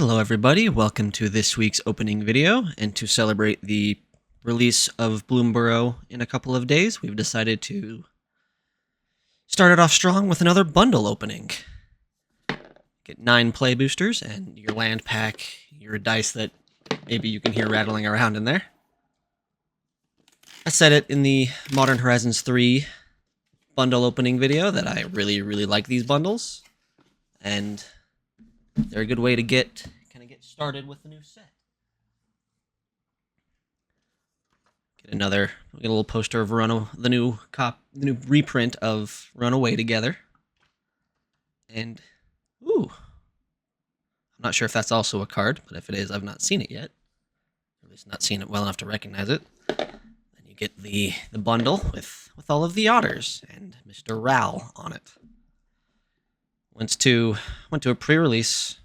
Hello everybody, welcome to this week's opening video, and to celebrate the release of Bloomburrow in a couple of days, we've decided to start it off strong with another bundle opening. Get 9 play boosters and your land pack, your dice that maybe you can hear rattling around in there. I said it in the Modern Horizons 3 bundle opening video that I really like these bundles, and they're a good way to get started with the new set. Get a little poster of the new reprint of Runaway Together, and ooh, I'm not sure if that's also a card, but if it is, I've not seen it yet. At least not seen it well enough to recognize it. Then you get the bundle with all of the otters and Mr. Ral on it. Went to a pre-release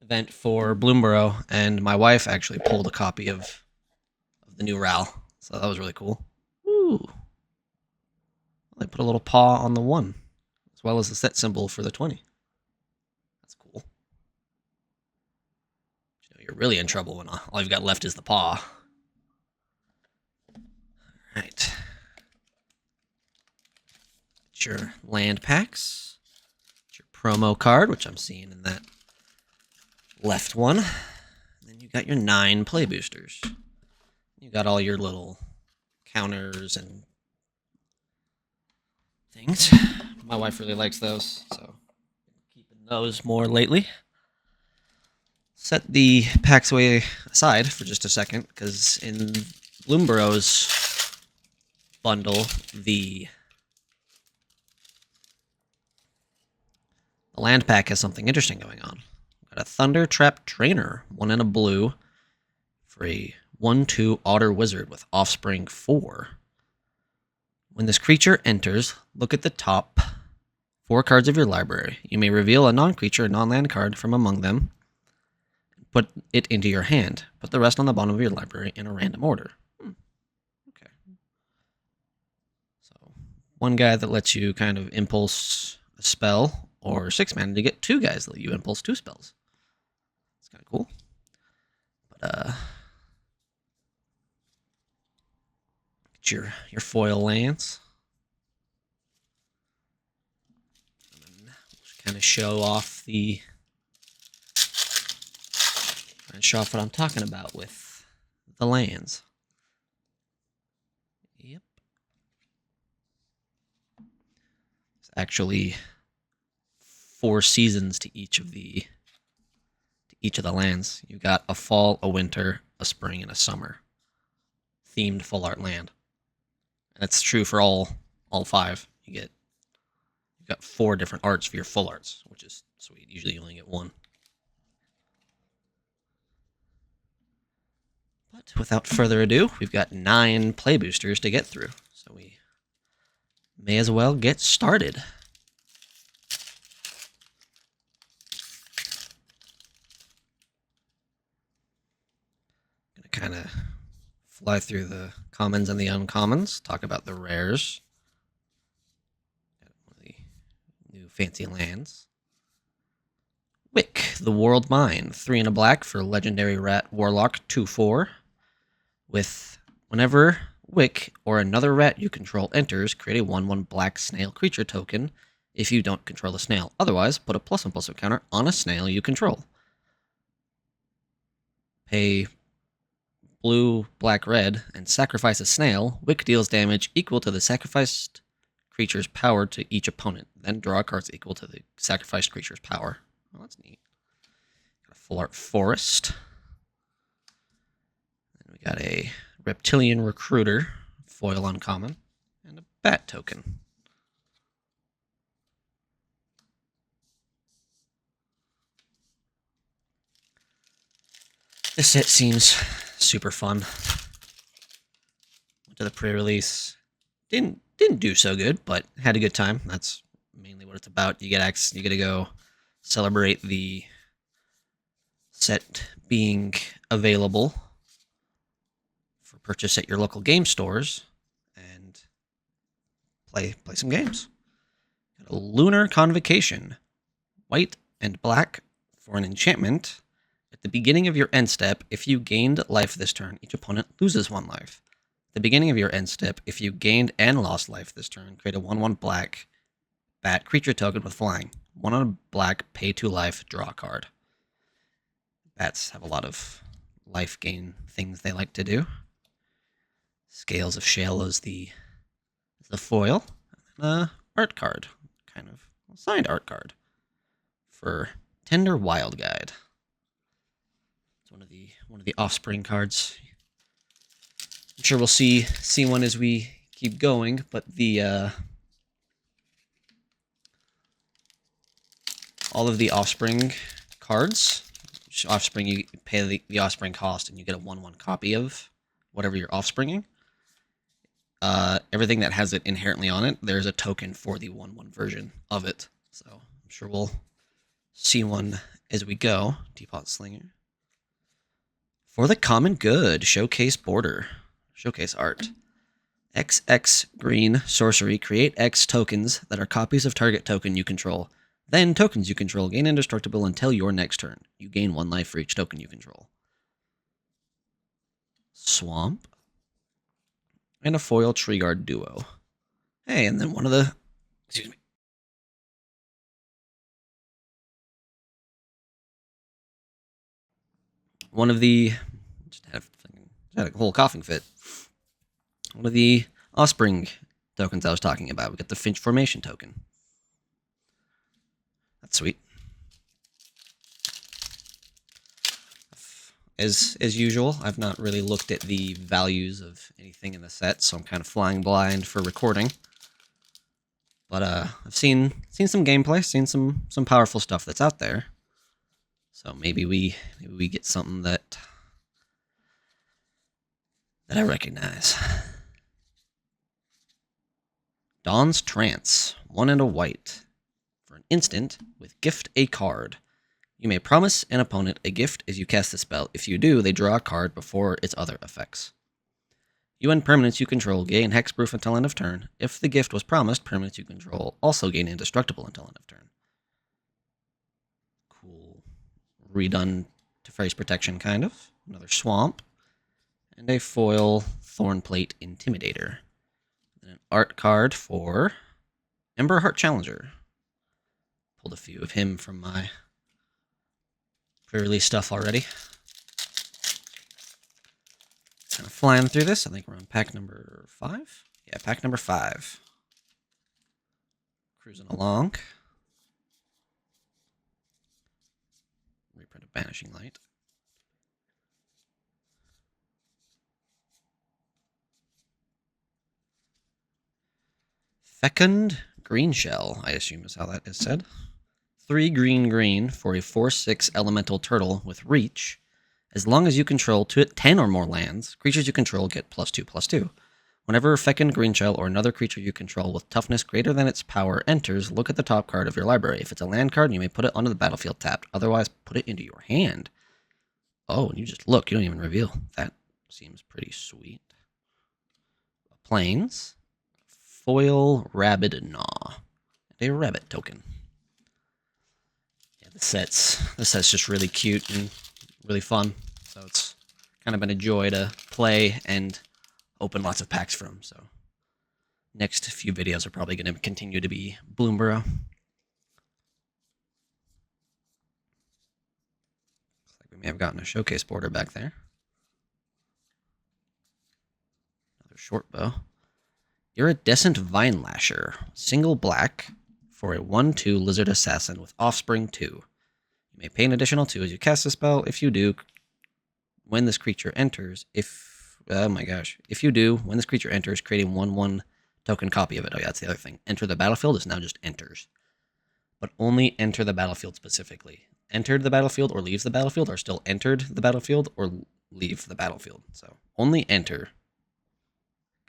event for Bloomburrow, and my wife actually pulled a copy of the new Ral, so that was really cool. Ooh. They put a little paw on the 1, as well as the set symbol for the 20. That's cool. You're really in trouble when all you've got left is the paw. Alright. Get your land packs. Get your promo card, which I'm seeing in that left one. And then you got your 9 play boosters. You got all your little counters and things. My wife really likes those, so keeping those more lately. Set the packs away aside for just a second, because in Bloomburrow's bundle, the land pack has something interesting going on. Got a Thunder Trap Trainer, 1 and a blue, for a 1/2 Otter Wizard with Offspring 4. When this creature enters, look at the top 4 cards of your library. You may reveal a non-creature, non-land card from among them, and put it into your hand. Put the rest on the bottom of your library in a random order. Okay. So, one guy that lets you kind of impulse a spell, or 6 mana to get 2 guys that let you impulse 2 spells. Kind of cool. But get your foil lands. And then just kind of show off what I'm talking about with the lands. Yep. It's actually 4 seasons to each of the lands. You got a fall, a winter, a spring, and a summer themed full art land. And that's true for all 5. You've got 4 different arts for your full arts, which is sweet. Usually you only get 1. But without further ado, we've got 9 play boosters to get through, so we may as well get started. Kind of fly through the commons and the uncommons, talk about the rares. One of the new fancy lands. Wick, the World Mind, 3 and a black for Legendary Rat Warlock 2/4. With whenever Wick or another rat you control enters, create a 1/1 black snail creature token if you don't control the snail. Otherwise, put a +1/+1 counter on a snail you control. Pay blue, black, red, and sacrifice a snail. Wick deals damage equal to the sacrificed creature's power to each opponent. Then draw cards equal to the sacrificed creature's power. Well, that's neat. Got a full art forest. Then we got a reptilian recruiter, foil uncommon, and a bat token. This set seems super fun. Went to the pre-release. Didn't do so good, but had a good time. That's mainly what it's about. You get to go celebrate the set being available for purchase at your local game stores and play some games. Got a Lunar Convocation. White and black For an enchantment, at the beginning of your end step, if you gained life this turn, each opponent loses 1 life. At the beginning of your end step, if you gained and lost life this turn, create a 1/1 black bat creature token with flying. 1 on a black, pay 2 life, draw a card. Bats have a lot of life gain things they like to do. Scales of Shale is the foil. And art card, kind of a signed art card for Tender Wild Guide. It's one of the offspring cards. I'm sure we'll see one as we keep going, but the all of the offspring cards, offspring, you pay the offspring cost and you get a 1/1 copy of whatever you're offspringing. Everything that has it inherently on it, there's a token for the 1/1 version of it. So I'm sure we'll see one as we go. Teapot Slinger. For the common good, showcase border. Showcase art. XX green sorcery. Create X tokens that are copies of target token you control. Then tokens you control gain indestructible until your next turn. You gain 1 life for each token you control. Swamp. And a foil Tree Guard duo. Hey, and then one of the... Excuse me. One of the... Just had a whole coughing fit. One of the offspring tokens I was talking about. We got the Finch Formation token. That's sweet. As usual, I've not really looked at the values of anything in the set, so I'm kind of flying blind for recording. But I've seen some gameplay, seen some powerful stuff that's out there. So maybe we get something that I recognize. Dawn's Trance, 1 and a white. For an instant, with gift a card. You may promise an opponent a gift as you cast the spell. If you do, they draw a card before its other effects. You and permanents you control gain hexproof until end of turn. If the gift was promised, permanents you control also gain indestructible until end of turn. Cool. Redone to phrase protection, kind of. Another swamp. And a foil Thornplate Intimidator. And an art card for Emberheart Challenger. Pulled a few of him from my pre-release stuff already. Kind of flying through this. I think we're on pack number 5. Yeah, pack number 5. Cruising along. Reprint of Banishing Light. Fecund Greenshell, I assume is how that is said. 3 green for a 4/6 elemental turtle with reach. As long as you control 10 or more lands, creatures you control get +2/+2. Whenever Fecund Greenshell or another creature you control with toughness greater than its power enters, look at the top card of your library. If it's a land card, you may put it onto the battlefield tapped. Otherwise, put it into your hand. Oh, and you just look. You don't even reveal. That seems pretty sweet. Plains. Foil Rabid Gnaw. A rabbit token. Yeah, the set's just really cute and really fun. So it's kind of been a joy to play and open lots of packs from. So next few videos are probably going to continue to be Bloomburrow. Looks like we may have gotten a showcase border back there. Another short bow. Iridescent Vine Lasher, single black for a 1/2 Lizard Assassin with Offspring 2. You may pay an additional 2 as you cast the spell. If you do, when this creature enters, if you do, when this creature enters, create a 1/1 token copy of it. Oh yeah, that's the other thing. Enter the battlefield is now just enters. But only enter the battlefield specifically. Entered the battlefield or leaves the battlefield are still entered the battlefield or leave the battlefield. So only enter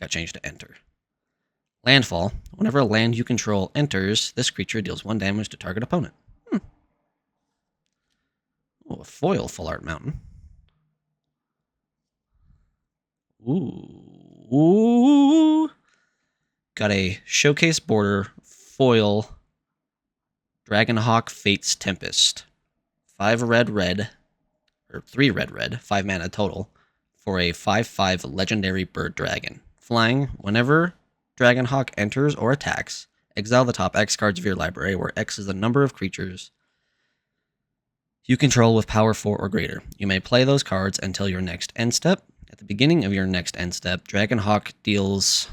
got changed to enter. Landfall. Whenever a land you control enters, this creature deals 1 damage to target opponent. Oh, a foil Full Art Mountain. Ooh. Got a showcase border foil Dragonhawk Fate's Tempest. 5 red red, or 3 red red, 5 mana total, for a 5/5 legendary bird dragon. Flying, whenever Dragonhawk enters or attacks, exile the top X cards of your library, where X is the number of creatures you control with power 4 or greater. You may play those cards until your next end step. At the beginning of your next end step, Dragonhawk deals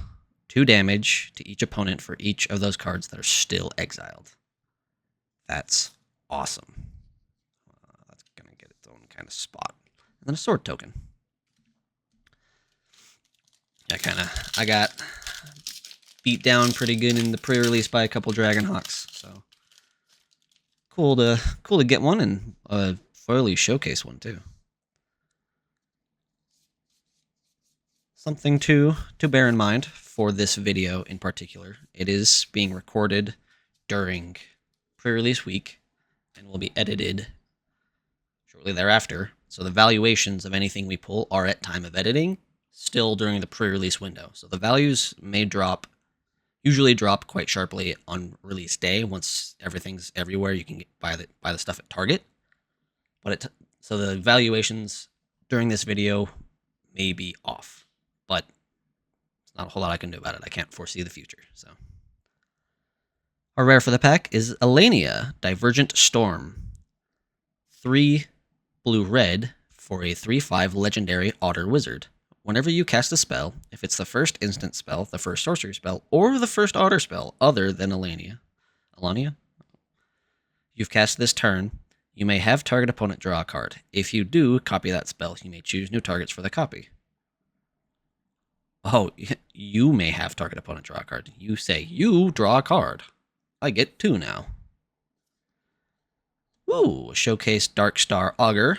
2 damage to each opponent for each of those cards that are still exiled. That's awesome. That's going to get its own kind of spot. And then a sword token. I got beat down pretty good in the pre-release by a couple Dragonhawks, so cool to get one, and a foily showcase one too. Something to bear in mind for this video in particular, it is being recorded during pre-release week and will be edited shortly thereafter, so the valuations of anything we pull are at time of editing, still during the pre-release window. So the values may usually drop quite sharply on release day. Once everything's everywhere, you can buy the stuff at Target. So the valuations during this video may be off, but there's not a whole lot I can do about it. I can't foresee the future. So our rare for the pack is Alania, Divergent Storm. 3 blue-red for a 3/5 legendary Otter Wizard. Whenever you cast a spell, if it's the first instant spell, the first sorcery spell, or the first otter spell other than Alania, you've cast this turn, you may have target opponent draw a card. If you do copy that spell, you may choose new targets for the copy. Oh, you may have target opponent draw a card. You say, you draw a card. I get 2 now. Ooh, Showcase Darkstar Augur.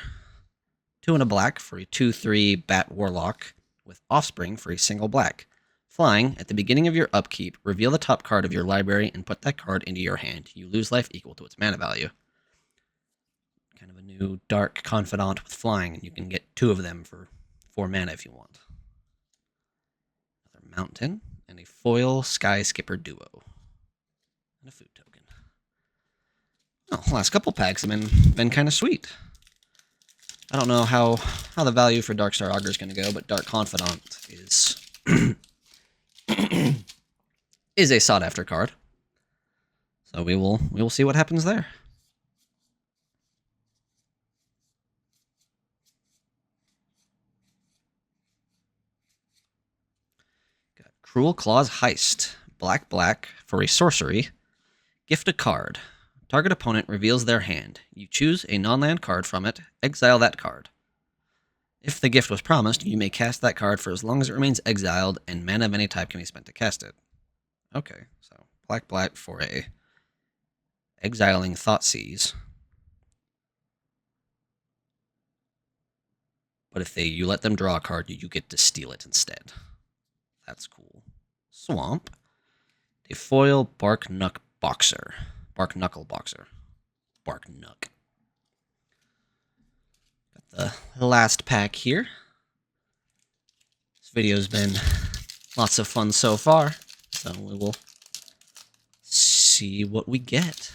2 and a black for a 2/3 Bat Warlock with Offspring for a single black. Flying, at the beginning of your upkeep, reveal the top card of your library and put that card into your hand. You lose life equal to its mana value. Kind of a new Dark Confidant with flying, and you can get 2 of them for 4 mana if you want. Another Mountain, and a foil Sky Skipper Duo. And a food token. Well, last couple packs have been kind of sweet. I don't know how the value for Darkstar Augur is going to go, but Dark Confidant is is a sought after card. So we will see what happens there. Got Cruel Claw's Heist. Black for a sorcery. Gift a card. Target opponent reveals their hand. You choose a non-land card from it, exile that card. If the gift was promised, you may cast that card for as long as it remains exiled, and mana of any type can be spent to cast it. Okay, so black for a exiling Thoughtseize. But if you let them draw a card, you get to steal it instead. That's cool. Swamp. A foil Bark Knuckle Boxer. Bark Knuck. Got the last pack here. This video's been lots of fun so far, so we will see what we get.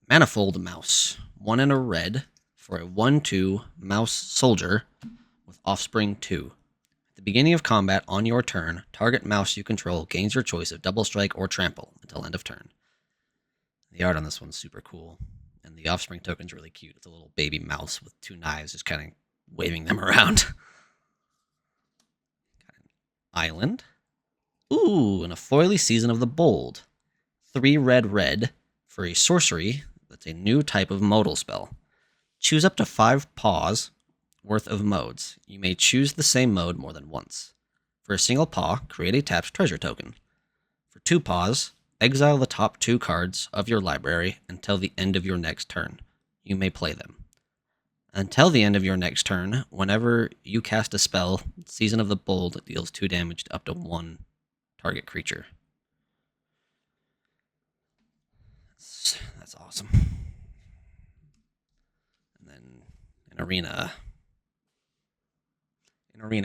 Manifold Mouse. 1 and a red for a 1/2 Mouse Soldier with Offspring 2. At the beginning of combat on your turn, target mouse you control gains your choice of Double Strike or Trample until end of turn. The art on this one's super cool, and the Offspring token's really cute. It's a little baby mouse with 2 knives just kind of waving them around. Got an island. Ooh, and a foily Season of the Bold. 3 red for a sorcery. That's a new type of modal spell. Choose up to 5 paws worth of modes. You may choose the same mode more than once. For a single paw, create a tapped treasure token. For 2 paws, exile the top 2 cards of your library until the end of your next turn. You may play them. Until the end of your next turn, whenever you cast a spell, Season of the Bold deals 2 damage to up to 1 target creature. That's awesome. then an arena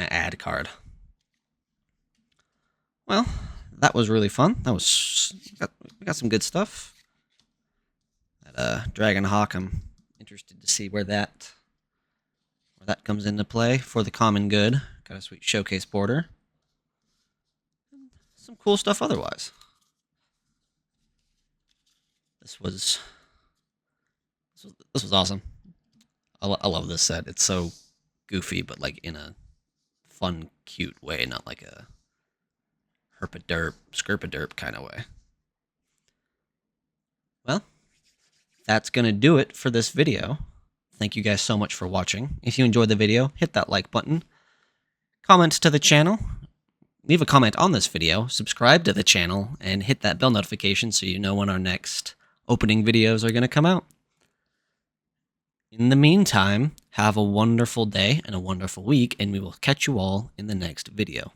ad card. Well, that was really fun. We got some good stuff. That Dragon Hawk, I'm interested to see where that comes into play for the common good. Got a sweet showcase border. Some cool stuff otherwise. This was awesome. I love this set. It's so goofy, but like in a fun, cute way, not like a herpa-derp, skirpa-derp kind of way. Well, that's going to do it for this video. Thank you guys so much for watching. If you enjoyed the video, hit that like button. Comment to the channel. Leave a comment on this video. Subscribe to the channel and hit that bell notification so you know when our next opening videos are going to come out. In the meantime, have a wonderful day and a wonderful week, and we will catch you all in the next video.